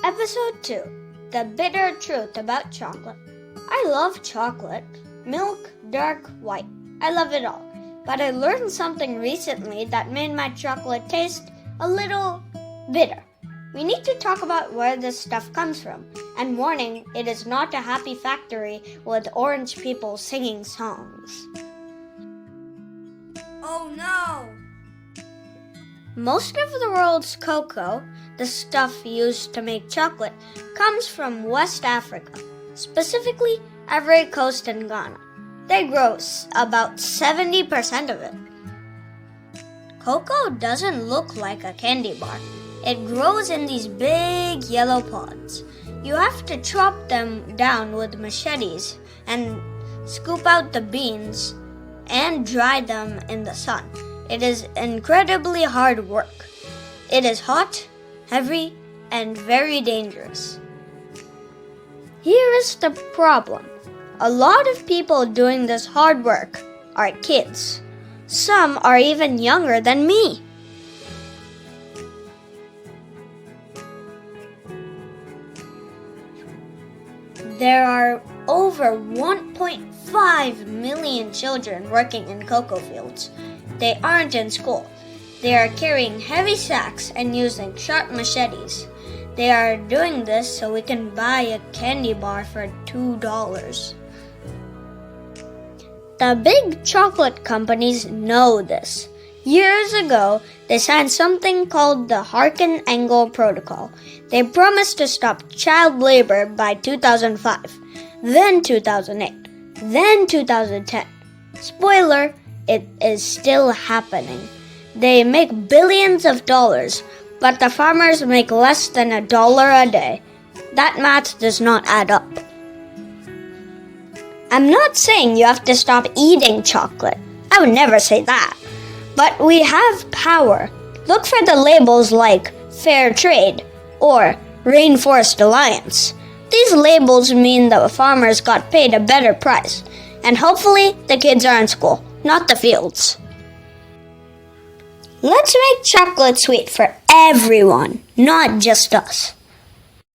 Episode 2 The Bitter Truth About Chocolate. I love chocolate. Milk, dark, white. I love it all. But I learned something recently that made my chocolate taste a little bitter. We need to talk about where this stuff comes from. And warning, it is not a happy factory with orange people singing songs. Oh no! Most of the world's cocoa, the stuff used to make chocolate, comes from West Africa, specifically Ivory Coast and Ghana. They grow about 70% of it. Cocoa doesn't look like a candy bar. It grows in these big yellow pods. You have to chop them down with machetes and scoop out the beans and dry them in the sun. It is incredibly hard work. It is hot, heavy, and very dangerous. Here is the problem. A lot of people doing this hard work are kids. Some are even younger than me. There are over 1.5 million children working in cocoa fields. They aren't in school. They are carrying heavy sacks and using sharp machetes. They are doing this so we can buy a candy bar for $2. The big chocolate companies know this. Years ago, they signed something called the Harkin-Engel Protocol. They promised to stop child labor by 2005, then 2008, then 2010. Spoiler, it is still happening. They make billions of dollars, but the farmers make less than $1 a day. That math does not add up. I'm not saying you have to stop eating chocolate. I would never say that. But we have power. Look for the labels like Fair Trade or Rainforest Alliance. These labels mean the farmers got paid a better price, and hopefully the kids are in school, not the fields. Let's make chocolate sweet for everyone, not just us.